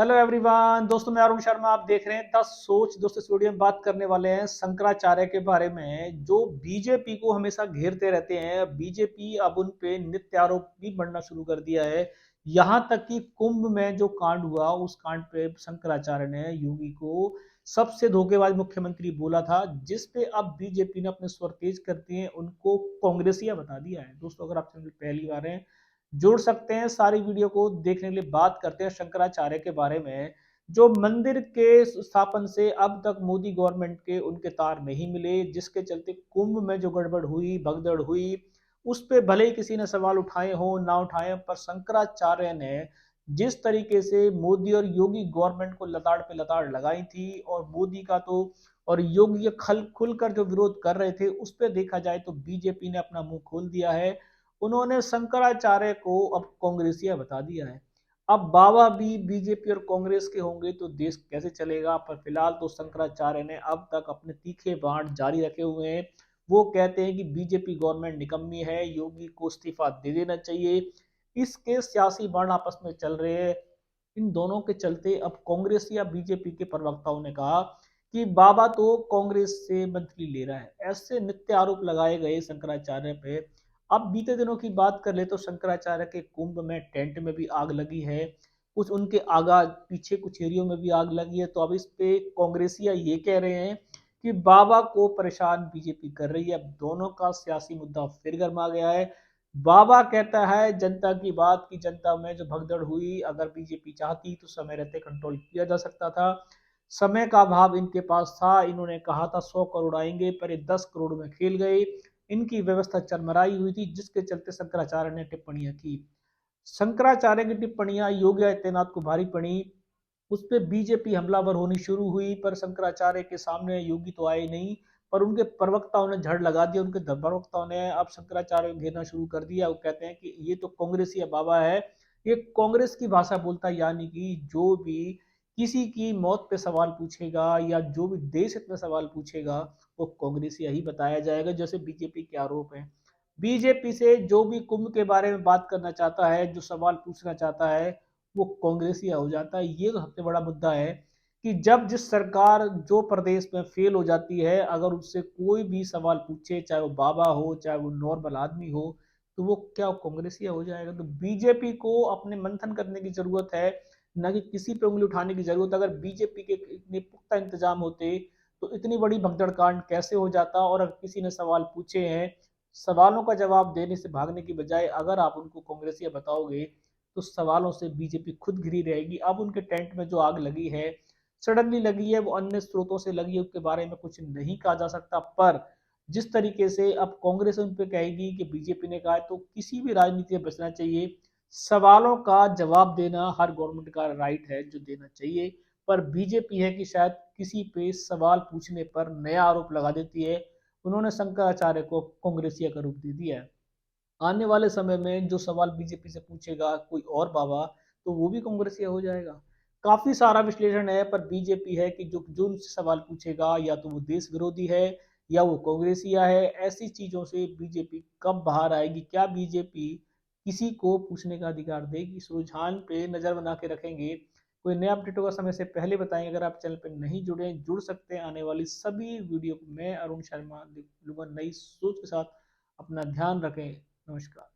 Hello everyone, दोस्तों मैं अरुण शर्मा। आप देख रहे हैं द सोच। दोस्तों इस वीडियो में बात करने वाले हैं शंकराचार्य के बारे में, जो बीजेपी को हमेशा घेरते रहते हैं। बीजेपी अब उन पे नित्य आरोप भी बढ़ना शुरू कर दिया है। यहां तक कि कुंभ में जो कांड हुआ, उस कांड पे शंकराचार्य ने योगी को सबसे धोखेबाज मुख्यमंत्री बोला था, जिस पे अब बीजेपी ने अपने स्वर तेज कर दिए हैं, उनको कांग्रेसिया बता दिया है। दोस्तों अगर आप चैनल पहली बार हैं, जुड़ सकते हैं। सारी वीडियो को देखने के लिए बात करते हैं शंकराचार्य के बारे में। जो मंदिर के स्थापन से अब तक मोदी गवर्नमेंट के उनके तार नहीं मिले, जिसके चलते कुंभ में जो गड़बड़ हुई, भगदड़ हुई, उस पे भले ही किसी ने सवाल उठाए हो ना उठाए, पर शंकराचार्य ने जिस तरीके से मोदी और योगी गवर्नमेंट को लताड़ पे लताड़ लगाई थी, और मोदी का तो और योगी खल खुलकर जो विरोध कर रहे थे, उस पर देखा जाए तो बीजेपी ने अपना मुंह खोल दिया है। उन्होंने शंकराचार्य को अब कांग्रेसिया बता दिया है। अब बाबा भी बीजेपी और कांग्रेस के होंगे तो देश कैसे चलेगा। पर फिलहाल तो शंकराचार्य ने अब तक अपने तीखे बाण जारी रखे हुए हैं। वो कहते हैं कि बीजेपी गवर्नमेंट निकम्मी है, योगी को इस्तीफा दे देना चाहिए। इसके सियासी बाण आपस में चल रहे हैं। इन दोनों के चलते अब कांग्रेस या बीजेपी के प्रवक्ताओं ने कहा कि बाबा तो कांग्रेस से मंत्री ले रहा है। ऐसे नित्य आरोप लगाए गए शंकराचार्य पे। अब बीते दिनों की बात कर ले तो शंकराचार्य के कुंभ में टेंट में भी आग लगी है। कुछ उनके आगा पीछे कुछ एरियो में भी आग लगी है। तो अब इस पे कांग्रेसिया ये कह रहे हैं कि बाबा को परेशान बीजेपी कर रही है। अब दोनों का सियासी मुद्दा फिर गर्मा गया है। बाबा कहता है जनता की बात की, जनता में जो भगदड़ हुई, अगर बीजेपी चाहती तो समय रहते कंट्रोल किया जा सकता था। समय का अभाव इनके पास था। इन्होंने कहा था 100 करोड़ आएंगे, पर ये 10 करोड़ में खेल गए। इनकी व्यवस्था चरमराई हुई थी, जिसके चलते शंकराचार्य ने टिप्पणियां की। शंकराचार्य की टिप्पणियां योगी आदित्यनाथ को भारी पड़ी। उस पर बीजेपी हमलावर होनी शुरू हुई, पर शंकराचार्य के सामने योगी तो आए नहीं। पर उनके प्रवक्ताओं ने झड़ लगा दिया। उनके प्रवक्ताओं ने अब शंकराचार्य को घेरना शुरू कर दिया। वो कहते हैं कि ये तो कांग्रेसी बाबा है, ये कांग्रेस की भाषा बोलता है, यानी कि जो भी किसी की मौत पे सवाल पूछेगा या जो भी देश हित में सवाल पूछेगा, वो कांग्रेसिया ही बताया जाएगा, जैसे बीजेपी के आरोप है। बीजेपी से जो भी कुंभ के बारे में बात करना चाहता है, जो सवाल पूछना चाहता है, वो कांग्रेसिया हो जाता है। ये तो सबसे बड़ा मुद्दा है कि जब जिस सरकार जो प्रदेश में फेल हो जाती है, अगर उससे कोई भी सवाल पूछे, चाहे वो बाबा हो चाहे वो नॉर्मल आदमी हो, तो वो क्या कांग्रेसिया हो जाएगा। तो बीजेपी को अपने मंथन करने की जरूरत है, न कि किसी पे उंगली उठाने की जरूरत। अगर बीजेपी के इतने पुख्ता इंतजाम होते तो इतनी बड़ी भगदड़ कांड कैसे हो जाता। और अगर किसी ने सवाल पूछे हैं, सवालों का जवाब देने से भागने की बजाय अगर आप उनको कांग्रेसिया बताओगे, तो सवालों से बीजेपी खुद घिरी रहेगी। अब उनके टेंट में जो आग लगी है, सडनली लगी है, वो अन्य स्रोतों से लगी है, उसके बारे में कुछ नहीं कहा जा सकता। पर जिस तरीके से अब कांग्रेस उन पे कहेगी कि बीजेपी ने कहा है, तो किसी भी राजनीति में बचना चाहिए। सवालों का जवाब देना हर गवर्नमेंट का राइट है, जो देना चाहिए। पर बीजेपी है कि शायद किसी पे सवाल पूछने पर नया आरोप लगा देती है। उन्होंने शंकराचार्य को कांग्रेसिया का रूप दे दिया है। आने वाले समय में जो सवाल बीजेपी से पूछेगा कोई और बाबा, तो वो भी कांग्रेसिया हो जाएगा। काफी सारा विश्लेषण है, पर बीजेपी है कि जो जो उनसे सवाल पूछेगा, या तो वो देश विरोधी है या वो कांग्रेसिया है। ऐसी चीजों से बीजेपी कब बाहर आएगी, क्या बीजेपी किसी को पूछने का अधिकार देगी? इस रुझान पे नजर बना के रखेंगे। कोई नया अपडेट होगा समय से पहले बताएंगे। अगर आप चैनल पर नहीं जुड़े, जुड़ सकते हैं। आने वाली सभी वीडियो को मैं अरुण शर्मा लूंगा नई सोच के साथ। अपना ध्यान रखें। नमस्कार।